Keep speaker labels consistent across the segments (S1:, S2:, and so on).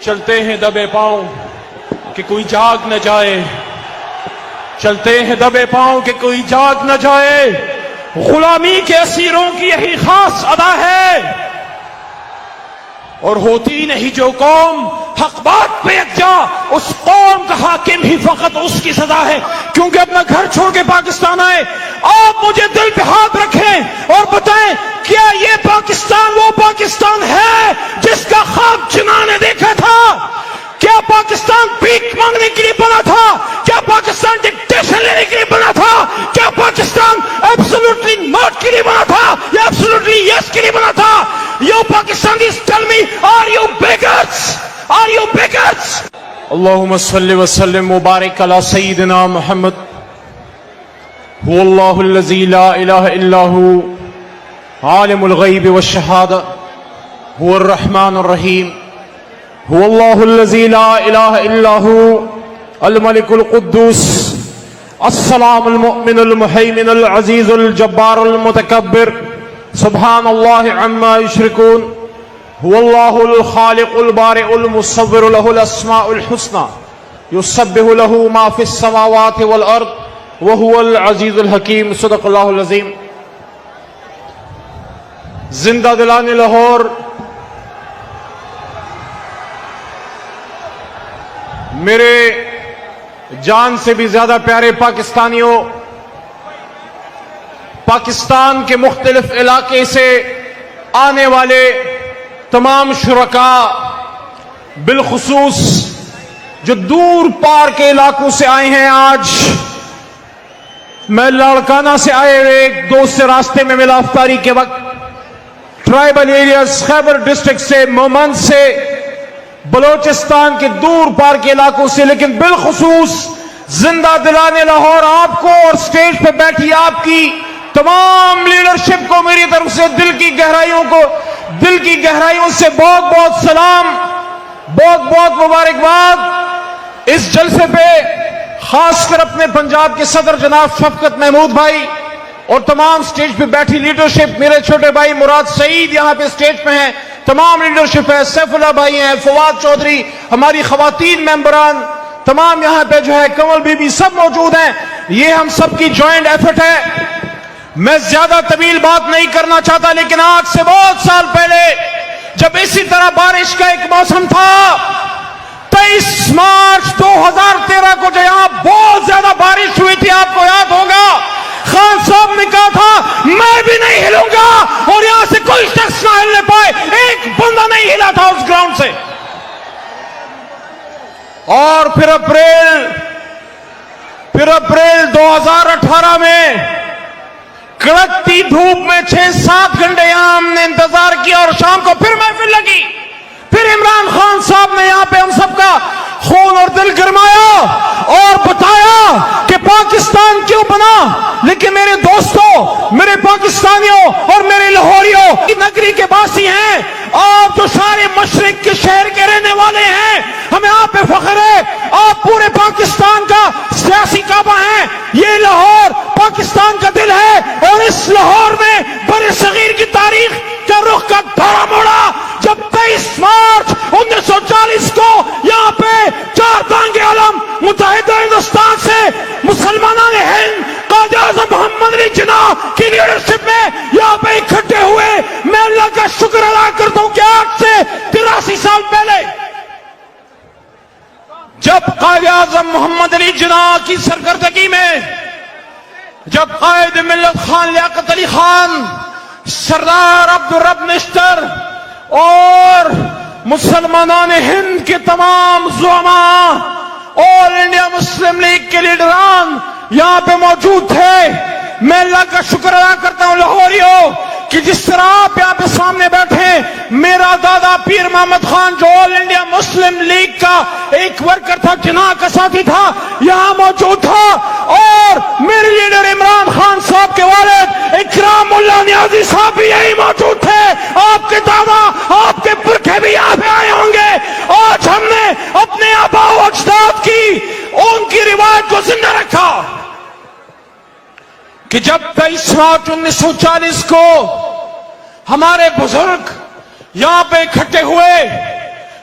S1: چلتے ہیں دبے پاؤں کہ کوئی جاگ نہ جائے، چلتے ہیں دبے پاؤں کہ کوئی جاگ نہ جائے، غلامی کے اسیروں کی یہی خاص ادا ہے، اور ہوتی نہیں جو قوم حق بات پہ یکجا، اس قوم کا حاکم ہی فقط اس کی سزا ہے۔ کیونکہ اپنا گھر چھوڑ کے پاکستان آئے، آپ مجھے دل پہ ہاتھ رکھیں اور بتائیں کیا یہ پاکستان وہ پاکستان ہے جس کا خواب جناح نے دیکھا تھا؟ کیا پاکستان بھیک مانگنے کے لیے بنا تھا؟ کیا پاکستان ڈکٹیشن لینے کے لیے بنا تھا؟ کیا پاکستان ایبسولوٹلی ناٹ کے لیے بنا تھا یا ایبسولوٹلی یس کے لیے بنا تھا؟ You Pakistanis, tell me, are you beggars? Are you beggars?
S2: اللهم صل وسلم وبارك على سيدنا محمد هو الله الذي لا إله إلا هو عالم الغيب والشهادة هو الرحمن الرحيم هو الله الذي لا إله إلا هو الملك القدوس السلام المؤمن المهيمن العزيز الجبار المتكبر سبحان الله عما يشركون هو الله الخالق البارئ المصور له الأسماء الحسنى يسبح له ما في السماوات والأرض وهو العزيز الحكيم صدق الله العظيم۔ زندہ دلان لاہور، میرے جان سے بھی زیادہ پیارے پاکستانیوں، پاکستان کے مختلف علاقے سے آنے والے تمام شرکاء، بالخصوص جو دور پار کے علاقوں سے آئے ہیں، آج میں لاڑکانہ سے آئے ہوئے ایک دوست سے راستے میں ملا افطاری کے وقت، ٹرائبل ایریاز خیبر ڈسٹرکٹ سے، مومند سے، بلوچستان کے دور پار کے علاقوں سے، لیکن بالخصوص زندہ دلانے لاہور آپ کو اور سٹیج پہ بیٹھی آپ کی تمام لیڈرشپ کو میری طرف سے دل کی گہرائیوں سے بہت بہت سلام، بہت بہت مبارکباد۔ اس جلسے پہ خاص کر اپنے پنجاب کے صدر جناب شفقت محمود بھائی اور تمام سٹیج پہ بیٹھی لیڈرشپ، میرے چھوٹے بھائی مراد سعید یہاں پہ سٹیج پہ ہیں، تمام لیڈرشپ ہے، سیف اللہ بھائی ہیں، فواد چودھری، ہماری خواتین ممبران تمام یہاں پہ جو ہے، کمل بی بی، سب موجود ہیں۔ یہ ہم سب کی جوائنٹ ایفرٹ ہے۔ میں زیادہ طویل بات نہیں کرنا چاہتا، لیکن آج سے بہت سال پہلے جب اسی طرح بارش کا ایک موسم تھا، 23 مارچ 2013 کو جو یہاں بہت زیادہ بارش ہوئی تھی، آپ کو یاد ہوگا، خان صاحب نے کہا تھا میں بھی نہیں ہلوں گا، اور یہاں سے کوئی شخص نہ ہلنے پائے، ایک بندہ نہیں ہلا تھا اس گراؤنڈ سے۔ اور پھر اپریل 2018 میں کڑکتی دھوپ میں 6-7 گھنٹے یہاں ہم نے انتظار کیا، اور شام کو پھر محفل لگی، پھر عمران خان صاحب نے یہاں پہ ہم سب کا خون اور دل گرمایا اور بتایا کہ پاکستان کیوں بنا۔ لیکن میرے دوستوں، میرے پاکستانیوں اور میرے لاہوریوں کی نگری کے باسی ہیں، آپ جو سارے مشرق کے شہر کے رہنے والے ہیں، ہمیں آپ پہ فخر ہے، آپ پورے پاکستان کا سیاسی کعبہ ہیں۔ یہ لاہور پاکستان کا دل ہے، اور اس لاہور میں بر صغیر کی تاریخ کا رخ کا دھارا موڑا جب 23 مارچ 1940 کو یہاں پہ 4 تانگے عالم متحدہ ہندوستان سے مسلمانان ہند قائد اعظم محمد علی جناح کی لیڈرشپ میں یہاں پہ اکٹھے ہوئے۔ میں اللہ کا شکر ادا کرتا ہوں کہ آج سے 83 سال پہلے جب قائد اعظم محمد علی جناح کی سرکردگی میں، جب قائد ملت خان لیاقت علی خان، سردار عبدالرب نشتر اور مسلمانان ہند کے تمام زعماء، آل انڈیا مسلم لیگ کے لیڈران یہاں پہ موجود تھے، میں اللہ کا شکر ادا کرتا ہوں لاہوریوں کہ جس طرح آپ یہاں پہ سامنے بیٹھے، میرا دادا پیر محمد خان جو آل انڈیا مسلم لیگ کا ایک ورکر تھا، جناح کا ساتھی تھا، یہاں موجود تھا، اور میرے لیڈر عمران خان صاحب کے والد اکرام اللہ نیازی صاحب بھی یہی موجود تھے۔ آپ کے دادا، آپ کے پرکھے بھی یہاں پہ آئے ہوں گے۔ آج ہم نے اپنے آباء و اجداد کی ان کی روایت کو زندہ رکھا کہ جب 23 مارچ 1940 کو ہمارے بزرگ یہاں پہ اکٹھے ہوئے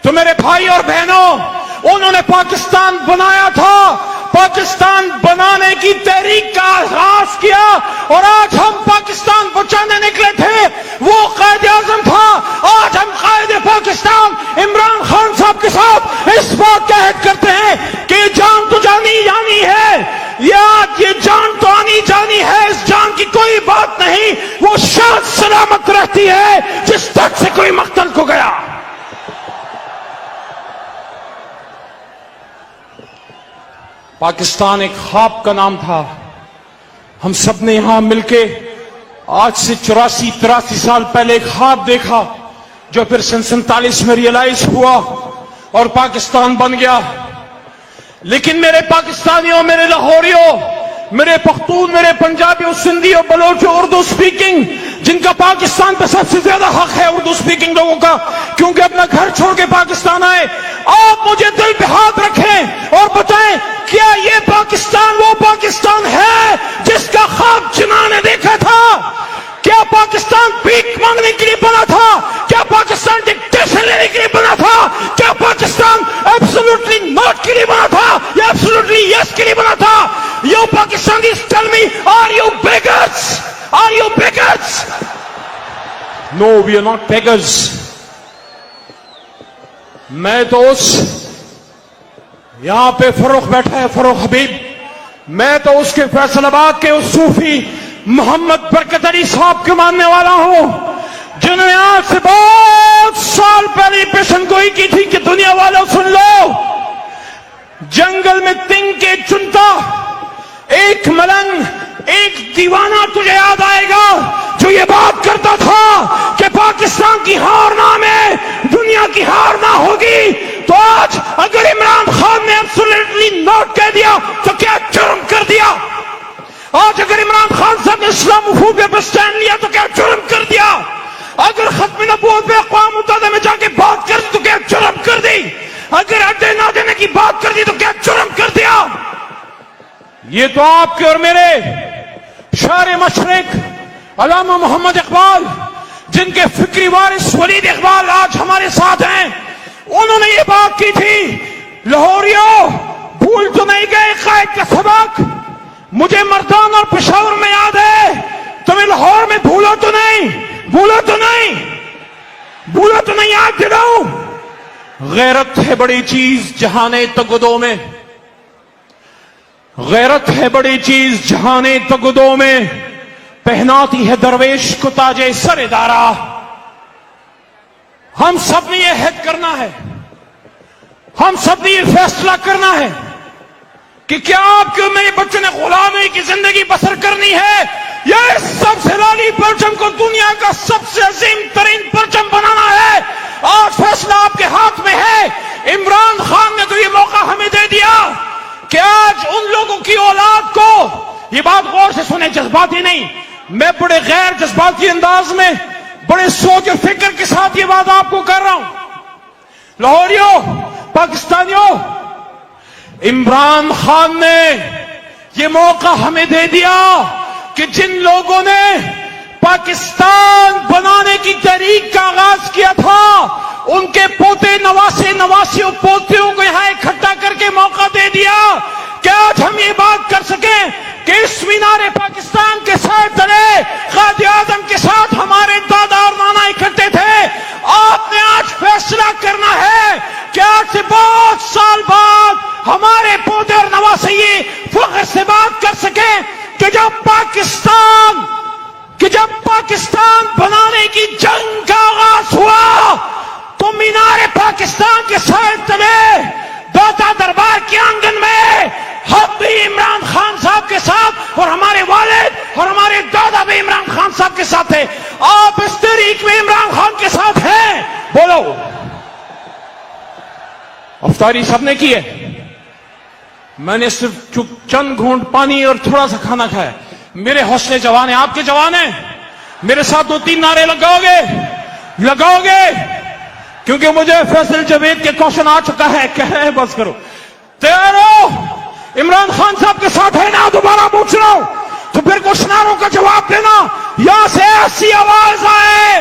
S1: تو میرے بھائی اور بہنوں، انہوں نے پاکستان بنایا تھا، پاکستان بنانے کی تحریک کا آغاز کیا، اور آج ہم پاکستان بچانے نکلے تھے، وہ قائد اعظم تھا۔ آج ہم قائد پاکستان عمران خان صاحب کے ساتھ اس بات کا عہد کرتے ہیں کہ یہ جان تو جانی جانی ہے، یہ جان تو آنی جانی ہے، اس جان کی کوئی بات نہیں، وہ شاد سلامت رہتی ہے جس تک سے کوئی مقتل کو گیا۔ پاکستان ایک خواب کا نام تھا، ہم سب نے یہاں مل کے آج سے 84-83 سال پہلے ایک خواب دیکھا، جو پھر سن 47 میں ریئلائز ہوا اور پاکستان بن گیا۔ لیکن میرے پاکستانیوں، میرے لاہوریوں، میرے پختون، میرے پنجابیوں، سندھیوں، بلوچوں، اردو سپیکنگ، جن کا پاکستان پہ سب سے زیادہ حق ہے اردو سپیکنگ لوگوں کا، کیونکہ اپنا گھر چھوڑ کے پاکستان آئے، آپ مجھے دل پہ ہاتھ رکھیں اور بتائیں کیا یہ پاکستان وہ پاکستان ہے جس کا خواب جناح نے دیکھا تھا؟ کیا پاکستان بھیک مانگنے کے لیے بنا تھا؟ کیا پاکستان ڈکٹیشن لینے کے لیے بنا تھا؟ کیا پاکستان ایبسولوٹلی ناٹ کے لیے بنا تھا یا ایبسولوٹلی یس کے لیے بنا تھا؟ You Pakistanis tell me, are you beggars? Are you beggars? No, we are not beggars. میں تو یہاں پہ فروخ بیٹھا ہے، فروخ حبیب، میں تو اس کے فیصل آباد کے اس صوفی محمد برکت علی صاحب کے ماننے والا ہوں، جنہوں نے آج سے بہت سال پہلے پیشن گوئی کی تھی کہ دنیا والوں سن لو، جنگل میں تنگ کے چنتا ایک ملنگ، ایک دیوانہ تجھے یاد آئے گا جو یہ بات کرتا تھا کہ پاکستان کی ہار نام ہے، دنیا کی ہار نہ ہوگی۔ تو آج اگر عمران خان نے ایبسولوٹلی نوٹ کہہ دیا تو کیا جرم کر دیا؟ آج اگر عمران خان صاحب نے اسلام وفود پہ سٹینڈ لیا تو کیا جرم کر دیا؟ اگر ختم نبوت پہ اقوام متحدہ میں جا کے بات کر دی تو کیا جرم کر دی؟ اگر اڈے نہ دینے کی بات کر دی تو کیا جرم کر دیا؟ یہ تو آپ کے اور میرے شاعر مشرق علامہ محمد اقبال، جن کے فکری وارث ولید اقبال آج ہمارے ساتھ ہیں، انہوں نے یہ بات کی تھی، لاہوریوں بھول تو نہیں گئے قائد کا سبق؟ مجھے مردان اور پشاور میں یاد ہے، تمہیں لاہور میں بھولو تو نہیں، بھولو تو نہیں، بھولو تو نہیں، یاد دلاؤں۔ غیرت ہے بڑی چیز جہانے تگدوں میں، غیرت ہے بڑی چیز جہانے تگدوں میں، پہناتی ہے درویش کو تاجے سر دارا۔ ہم سب نے یہ عہد کرنا ہے، ہم سب نے یہ فیصلہ کرنا ہے کہ کیا آپ کے میرے بچوں نے غلامی کی زندگی بسر کرنی ہے یا اس سب سے لالی پرچم کو دنیا کا سب سے عظیم ترین پرچم بنانا ہے؟ آج فیصلہ آپ کے ہاتھ میں ہے۔ عمران خان نے تو یہ موقع ہمیں دے دیا کہ آج ان لوگوں کی اولاد کو، یہ بات غور سے سنیں، جذباتی نہیں، میں بڑے غیر جذباتی انداز میں، بڑے سوچ اور فکر کے ساتھ یہ بات آپ کو کر رہا ہوں۔ لاہوریوں، پاکستانیوں، عمران خان نے یہ موقع ہمیں دے دیا کہ جن لوگوں نے پاکستان بنانے کی تحریک کا آغاز کیا تھا، ان کے پوتے، نواسے، نواسیوں، پوتیوں کو یہاں اکٹھا کر کے موقع دے دیا کہ آج ہم یہ بات کر سکیں کہ اس مینار پاکستان کے سائے تلے قائد اعظم کے ساتھ ہمارے دادا اور نانا اکٹھے تھے۔ آپ نے آج فیصلہ کرنا ہے کہ آج سے بہت سال بعد ہمارے پوتے اور نواسے یہ فخر سے بات کر سکیں کہ جب پاکستان بنانے کی جنگ کا آغاز ہوا تو مینار پاکستان کے سائے تلے داتا دربار کے آنگن میں ہم بھی عمران خان صاحب کے ساتھ، اور ہمارے والد اور ہمارے دادا بھی عمران خان صاحب کے ساتھ تھے۔ آپ اس تحریک میں عمران خان کے ساتھ ہیں؟ بولو۔ افطاری سب نے کی ہے، میں نے صرف چند گھونٹ پانی اور تھوڑا سا کھانا کھایا۔ میرے حوصلے جوان ہیں، آپ کے جوان ہیں، میرے ساتھ 2-3 نعرے لگاؤ گے، کیونکہ مجھے فیصل جاوید کے کوشچن آ چکا ہے، کہہ رہے ہیں بس کرو۔ تیار ہو؟ عمران خان صاحب کے ساتھ ہے نا؟ دوبارہ پوچھ رہا ہوں، تو پھر کچھ نعروں کا جواب دینا۔ یہاں سے ایسی آواز آئے